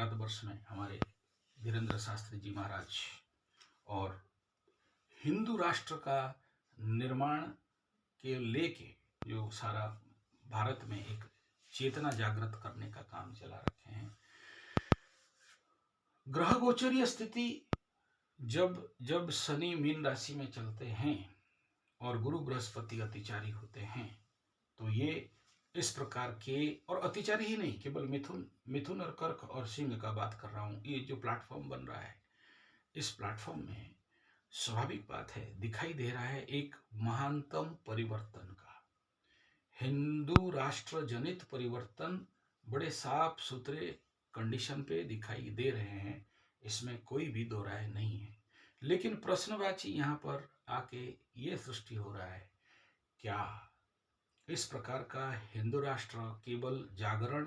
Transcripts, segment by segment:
भारतवर्ष में हमारे धीरेंद्र शास्त्री जी महाराज और हिंदू राष्ट्र का निर्माण के लेके जो सारा भारत में एक चेतना जागृत करने का काम चला रखे हैं। ग्रह गोचरीय स्थिति जब जब शनि मीन राशि में चलते हैं और गुरु बृहस्पति अतिचारी होते हैं तो ये इस प्रकार के, और अतिचारी ही नहीं, केवल मिथुन और कर्क और सिंह का बात कर रहा हूं। ये जो प्लेटफॉर्म बन रहा है, इस प्लेटफॉर्म में स्वाभाविक बात है, दिखाई दे रहा है एक महानतम परिवर्तन का, हिंदू राष्ट्र जनित परिवर्तन बड़े साफ सुथरे कंडीशन पे दिखाई दे रहे हैं, इसमें कोई भी दो राय नहीं है। लेकिन प्रश्नवाची यहाँ पर आके ये सृष्टि हो रहा है, क्या इस प्रकार का हिंदू राष्ट्र केवल जागरण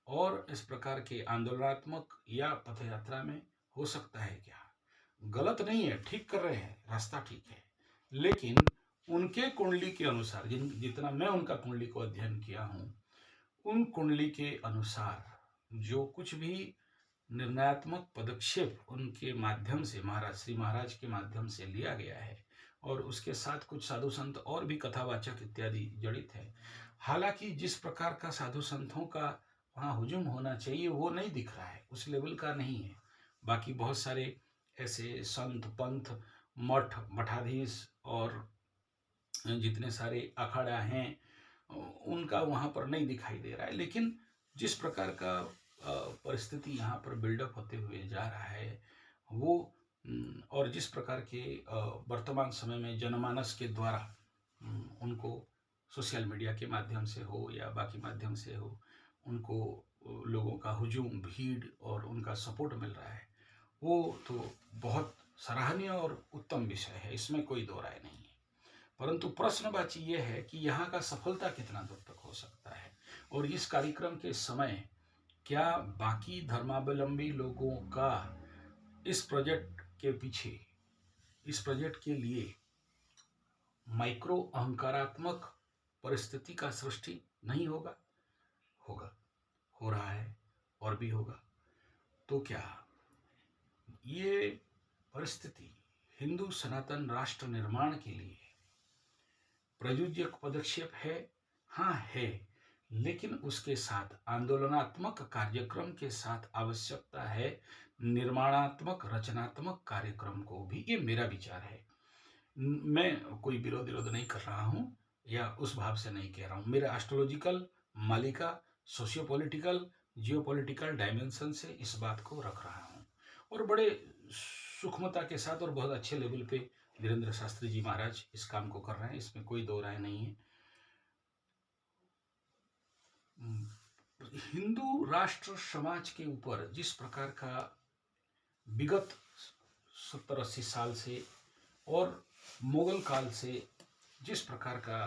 और इस प्रकार के आंदोलनात्मक या पथ यात्रा में हो सकता है क्या? गलत नहीं है, ठीक कर रहे हैं, रास्ता ठीक है, लेकिन उनके कुंडली के अनुसार, जितना मैं उनका कुंडली को अध्ययन किया हूं, उन कुंडली के अनुसार जो कुछ भी निर्णयात्मक पदक्षेप उनके माध्यम से, श्री महाराज के माध्यम से लिया गया है, और उसके साथ कुछ साधु संत और भी कथावाचक इत्यादि जड़ित है। हालांकि जिस प्रकार का साधु संतों का वहाँ हुजूम होना चाहिए वो नहीं दिख रहा है, उस लेवल का नहीं है। बाकी बहुत सारे ऐसे संत, पंथ, मठ, मठाधीश और जितने सारे अखाड़ा हैं उनका वहाँ पर नहीं दिखाई दे रहा है। लेकिन जिस प्रकार का परिस्थिति यहाँ पर बिल्डअप होते हुए जा रहा है वो, और जिस प्रकार के वर्तमान समय में जनमानस के द्वारा उनको सोशल मीडिया के माध्यम से हो या बाकी माध्यम से हो, उनको लोगों का हुजूम, भीड़ और उनका सपोर्ट मिल रहा है, वो तो बहुत सराहनीय और उत्तम विषय है, इसमें कोई दो राय नहीं है। परंतु प्रश्नवाची ये है कि यहाँ का सफलता कितना दूर तक हो सकता है, और इस कार्यक्रम के समय क्या बाकी धर्मावलंबी लोगों का इस प्रोजेक्ट के पीछे, इस प्रोजेक्ट के लिए माइक्रो अहंकारात्मक परिस्थिति का सृष्टि नहीं होगा? होगा, हो रहा है और भी होगा। तो क्या ये परिस्थिति हिंदू सनातन राष्ट्र निर्माण के लिए प्रयोज्य पदक्षेप है? हाँ है, लेकिन उसके साथ आंदोलनात्मक कार्यक्रम के साथ आवश्यकता है निर्माणात्मक रचनात्मक कार्यक्रम को भी। ये मेरा विचार है, मैं कोई विरोध नहीं कर रहा हूं या उस भाव से नहीं कह रहा हूं। मेरा एस्ट्रोलॉजिकल मालिका सोशियो पॉलिटिकल जियोपॉलिटिकल डायमेंशन से इस बात को रख रहा हूं, और बड़े सूक्ष्मता के साथ और बहुत अच्छे लेवल पे धीरेंद्र शास्त्री जी महाराज इस काम को कर रहे हैं, इसमें कोई दो राय नहीं है। हिंदू राष्ट्र समाज के ऊपर जिस प्रकार का विगत 70-80 साल से और मुगल काल से जिस प्रकार का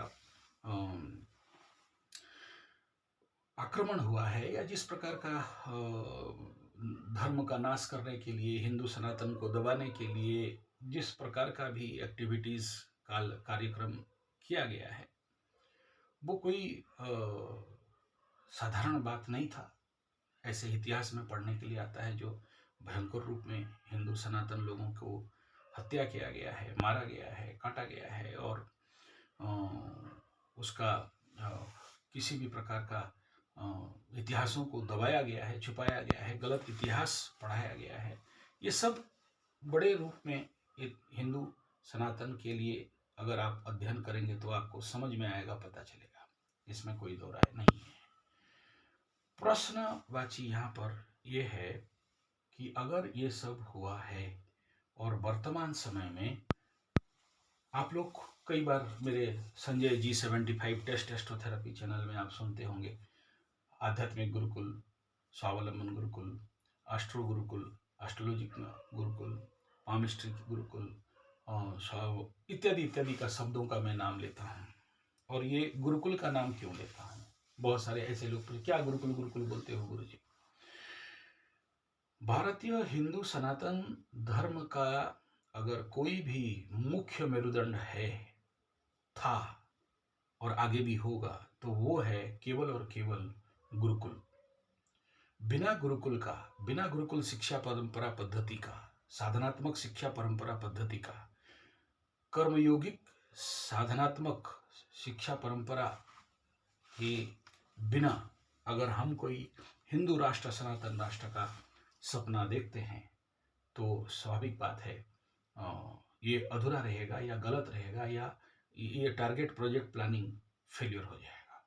आक्रमण हुआ है, या जिस प्रकार का धर्म का नाश करने के लिए, हिंदू सनातन को दबाने के लिए जिस प्रकार का भी एक्टिविटीज कार्यक्रम किया गया है, वो कोई साधारण बात नहीं था। ऐसे इतिहास में पढ़ने के लिए आता है जो भयंकर रूप में हिंदू सनातन लोगों को हत्या किया गया है, मारा गया है, काटा गया है, और उसका किसी भी प्रकार का इतिहासों को दबाया गया है, छुपाया गया है, गलत इतिहास पढ़ाया गया है। ये सब बड़े रूप में हिंदू सनातन के लिए अगर आप अध्ययन करेंगे तो आपको समझ में आएगा, पता चलेगा, इसमें कोई दो राय नहीं है। प्रश्नवाची यहाँ पर यह है कि अगर ये सब हुआ है और वर्तमान समय में आप लोग कई बार मेरे संजय G75 टेस्ट एस्ट्रोथेरेपी चैनल में आप सुनते होंगे, आध्यात्मिक गुरुकुल, स्वावलंबन Gurukul, astro Gurukul, astrological Gurukul, palmistry Gurukul, इत्यादि इत्यादि का शब्दों का मैं नाम लेता हूँ। और ये गुरुकुल का नाम क्यों लेता हूँ? बहुत सारे ऐसे लोग क्या गुरुकुल गुरुकुल बोलते हो गुरुजी? भारतीय हिंदू सनातन धर्म का अगर कोई भी मुख्य मेरुदंड है, था और आगे भी होगा, तो वो है केवल और केवल गुरुकुल। बिना गुरुकुल शिक्षा परंपरा पद्धति का, साधनात्मक शिक्षा परंपरा पद्धति का, कर्मयोगिक साधनात्मक शिक्षा परंपरा के बिना अगर हम कोई हिंदू राष्ट्र, सनातन राष्ट्र का सपना देखते हैं तो स्वाभाविक बात है ये अधूरा रहेगा या गलत रहेगा या ये टारगेट प्रोजेक्ट प्लानिंग फेल्योर हो जाएगा।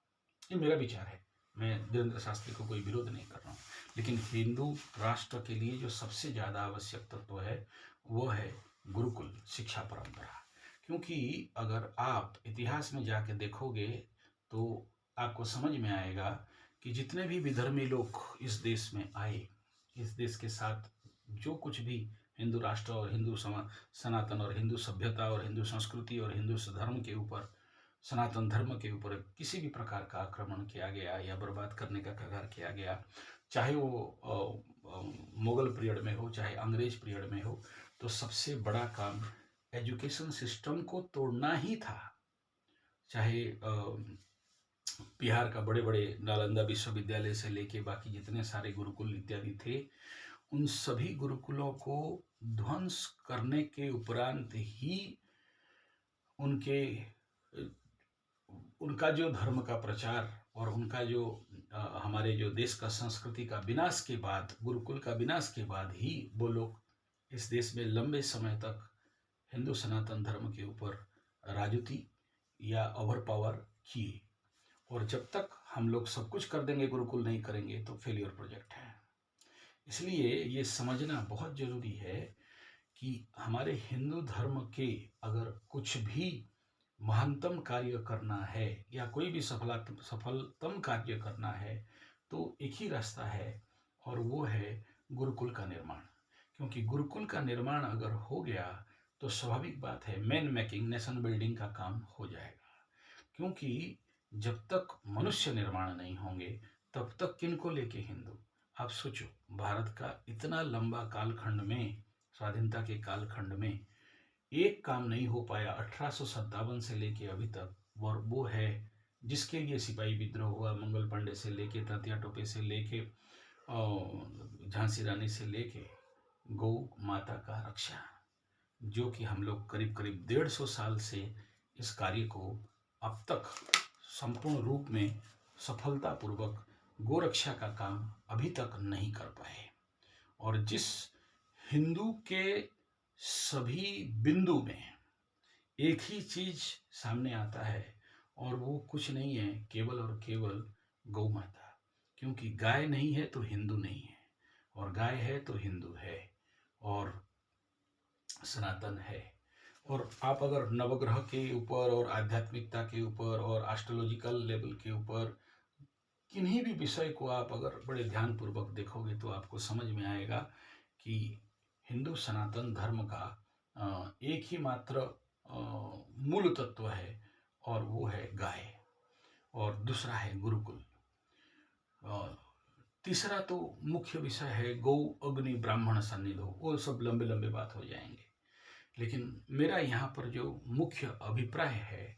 ये मेरा विचार है। मैं धीरेन्द्र शास्त्री को कोई विरोध नहीं कर रहा हूँ, लेकिन हिंदू राष्ट्र के लिए जो सबसे ज़्यादा आवश्यक तत्व है वो है गुरुकुल शिक्षा परंपरा। क्योंकि अगर आप इतिहास में जाके देखोगे तो आपको समझ में आएगा कि जितने भी विधर्मी लोग इस देश में आए, इस देश के साथ जो कुछ भी हिंदू राष्ट्र और हिंदू सनातन और हिंदू सभ्यता और हिंदू संस्कृति और हिंदू धर्म के ऊपर, सनातन धर्म के ऊपर किसी भी प्रकार का आक्रमण किया गया या बर्बाद करने का कगार किया गया, चाहे वो मुगल पीरियड में हो चाहे अंग्रेज पीरियड में हो, तो सबसे बड़ा काम एजुकेशन सिस्टम को तोड़ना ही था। चाहे बिहार का बड़े बड़े नालंदा विश्वविद्यालय से लेके बाकी जितने सारे गुरुकुल इत्यादि थे, उन सभी गुरुकुलों को ध्वंस करने के उपरांत ही उनका जो धर्म का प्रचार और उनका जो हमारे जो देश का संस्कृति का विनाश के बाद, गुरुकुल का विनाश के बाद ही वो लोग इस देश में लंबे समय तक हिंदू सनातन धर्म के ऊपर राजूती या ओवर पावर किए। और जब तक हम लोग सब कुछ कर देंगे, गुरुकुल नहीं करेंगे, तो फेलियर प्रोजेक्ट है। इसलिए ये समझना बहुत जरूरी है कि हमारे हिंदू धर्म के अगर कुछ भी महानतम कार्य करना है या कोई भी सफलतम कार्य करना है तो एक ही रास्ता है और वो है गुरुकुल का निर्माण। क्योंकि गुरुकुल का निर्माण अगर हो गया तो स्वाभाविक बात है मैन मेकिंग, नेशन बिल्डिंग का काम हो जाएगा। क्योंकि जब तक मनुष्य निर्माण नहीं होंगे तब तक किनको लेके हिंदू। आप सोचो, भारत का इतना लंबा कालखंड में, स्वाधीनता के कालखंड में एक काम नहीं हो पाया 1857 से लेके अभी तक, और वो है जिसके लिए सिपाही विद्रोह हुआ, मंगल पांडे से लेके, तात्या टोपे से लेके, झांसी रानी से लेके गौ माता का रक्षा, जो कि हम लोग करीब करीब 150 साल से इस कार्य को अब तक संपूर्ण रूप में सफलतापूर्वक गोरक्षा का काम अभी तक नहीं कर पाए। और जिस हिंदू के सभी बिंदु में एक ही चीज सामने आता है और वो कुछ नहीं है, केवल और केवल गौ माता। क्योंकि गाय नहीं है तो हिंदू नहीं है, और गाय है तो हिंदू है और सनातन है। और आप अगर नवग्रह के ऊपर और आध्यात्मिकता के ऊपर और एस्ट्रोलॉजिकल लेवल के ऊपर किन्हीं भी विषय को आप अगर बड़े ध्यानपूर्वक देखोगे तो आपको समझ में आएगा कि हिंदू सनातन धर्म का एक ही मात्र मूल तत्व है और वो है गाय, और दूसरा है गुरुकुल, तीसरा तो मुख्य विषय है गौ अग्नि ब्राह्मण सन्निधो। वो सब लंबे लंबे बात हो जाएंगे, लेकिन मेरा यहाँ पर जो मुख्य अभिप्राय है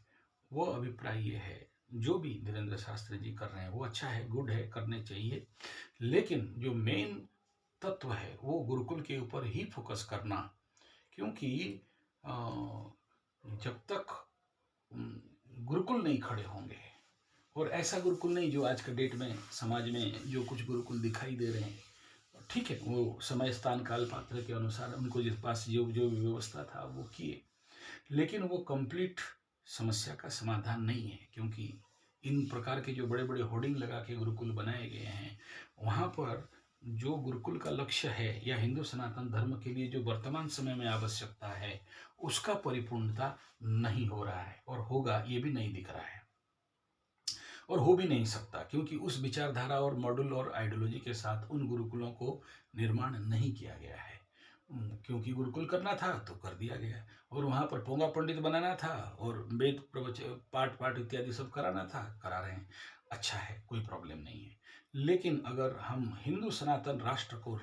वो अभिप्राय ये है, जो भी धीरेन्द्र शास्त्री जी कर रहे हैं वो अच्छा है, गुड है, करने चाहिए, लेकिन जो मेन तत्व है वो गुरुकुल के ऊपर ही फोकस करना। क्योंकि जब तक गुरुकुल नहीं खड़े होंगे, और ऐसा गुरुकुल नहीं जो आज के डेट में समाज में जो कुछ गुरुकुल दिखाई दे रहे हैं, ठीक है, वो समय स्थान काल पात्र के अनुसार उनको जिस पास जो जो व्यवस्था था वो किए, लेकिन वो कंप्लीट समस्या का समाधान नहीं है। क्योंकि इन प्रकार के जो बड़े बड़े होर्डिंग लगा के गुरुकुल बनाए गए हैं, वहाँ पर जो गुरुकुल का लक्ष्य है या हिंदू सनातन धर्म के लिए जो वर्तमान समय में आवश्यकता है उसका परिपूर्णता नहीं हो रहा है, और होगा ये भी नहीं दिख रहा है, और हो भी नहीं सकता। क्योंकि उस विचारधारा और मॉडल और आइडियोलॉजी के साथ उन गुरुकुलों को निर्माण नहीं किया गया है। क्योंकि गुरुकुल करना था तो कर दिया गया, और वहाँ पर पोंगा पंडित बनाना था और वेद प्रवचन पाठ पाठ इत्यादि सब कराना था, करा रहे हैं, अच्छा है, कोई प्रॉब्लम नहीं है। लेकिन अगर हम हिंदू सनातन राष्ट्र को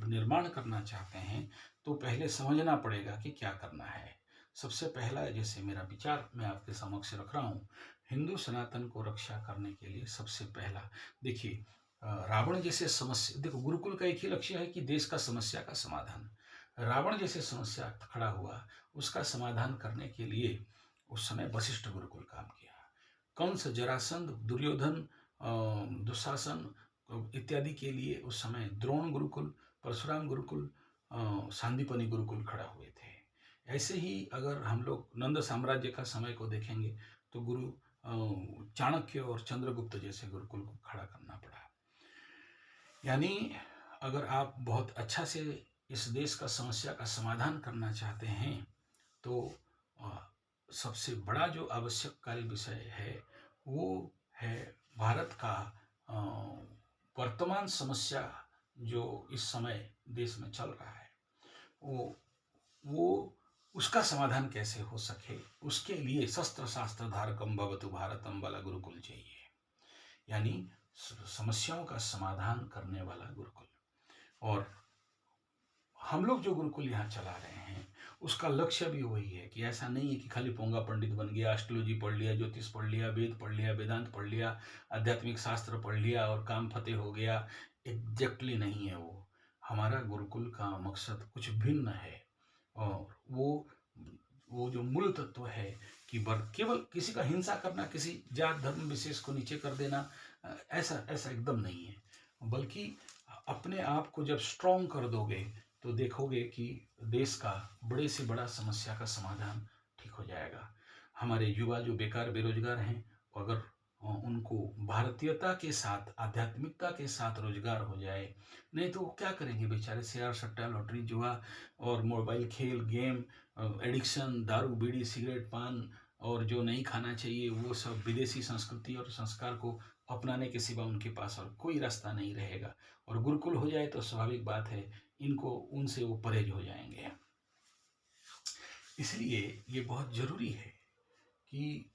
निर्माण करना चाहते हैं तो पहले समझना पड़ेगा कि क्या करना है। सबसे पहला, जैसे मेरा विचार मैं आपके समक्ष रख रहा हूँ, हिंदू सनातन को रक्षा करने के लिए सबसे पहला, देखिए, रावण जैसे समस्या, देखो गुरुकुल का एक ही लक्ष्य है कि देश का समस्या का समाधान। रावण जैसे समस्या खड़ा हुआ, उसका समाधान करने के लिए उस समय वशिष्ठ गुरुकुल काम किया। कंस, जरासंध, दुर्योधन, दुशासन इत्यादि के लिए उस समय द्रोण गुरुकुल, परशुराम गुरुकुल, सांदीपनि गुरुकुल खड़ा हुए थे। ऐसे ही अगर हम लोग नंद साम्राज्य का समय को देखेंगे तो गुरु चाणक्य और चंद्रगुप्त जैसे गुरुकुल को खड़ा करना पड़ा। यानी अगर आप बहुत अच्छा से इस देश का समस्या का समाधान करना चाहते हैं तो सबसे बड़ा जो आवश्यक कार्य विषय है वो है भारत का वर्तमान समस्या जो इस समय देश में चल रहा है, वो उसका समाधान कैसे हो सके, उसके लिए शस्त्र शास्त्र धारकम भवतु भारतम वाला गुरुकुल चाहिए। यानी समस्याओं का समाधान करने वाला गुरुकुल। और हम लोग जो गुरुकुल यहाँ चला रहे हैं उसका लक्ष्य भी वही है कि ऐसा नहीं है कि खाली पोंगा पंडित बन गया, एस्ट्रोलॉजी पढ़ लिया, ज्योतिष पढ़ लिया, वेद पढ़ लिया, वेदांत पढ़ लिया, आध्यात्मिक शास्त्र पढ़ लिया और काम फतेह हो गया। एग्जैक्टली नहीं है वो। हमारा गुरुकुल का मकसद कुछ भिन्न है। और वो जो मूल तत्व है कि केवल किसी का हिंसा करना, किसी जात धर्म विशेष को नीचे कर देना, ऐसा ऐसा एकदम नहीं है। बल्कि अपने आप को जब स्ट्रॉन्ग कर दोगे तो देखोगे कि देश का बड़े से बड़ा समस्या का समाधान ठीक हो जाएगा। हमारे युवा जो बेकार बेरोजगार हैं, अगर उनको भारतीयता के साथ, आध्यात्मिकता के साथ रोजगार हो जाए, नहीं तो वो क्या करेंगे बेचारे। शेयर सट्टा, लॉटरी, जुआ और मोबाइल खेल, गेम, एडिक्शन, दारू बीड़ी सिगरेट पान और जो नहीं खाना चाहिए वो सब विदेशी संस्कृति और संस्कार को अपनाने के सिवा उनके पास और कोई रास्ता नहीं रहेगा। और गुरुकुल हो जाए तो स्वाभाविक बात है इनको उनसे वो परहेज हो जाएंगे। इसलिए ये बहुत जरूरी है कि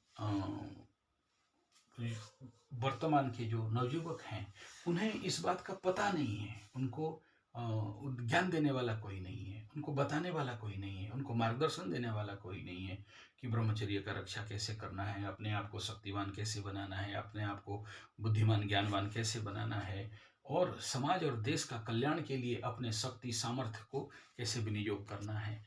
वर्तमान के जो नवयुवक हैं उन्हें इस बात का पता नहीं है, उनको ज्ञान देने वाला कोई नहीं है, उनको बताने वाला कोई नहीं है, उनको मार्गदर्शन देने वाला कोई नहीं है कि ब्रह्मचर्य का रक्षा कैसे करना है, अपने आप को शक्तिवान कैसे बनाना है, अपने आप को बुद्धिमान ज्ञानवान कैसे बनाना है और समाज और देश का कल्याण के लिए अपने शक्ति सामर्थ्य को कैसे विनियोग करना है।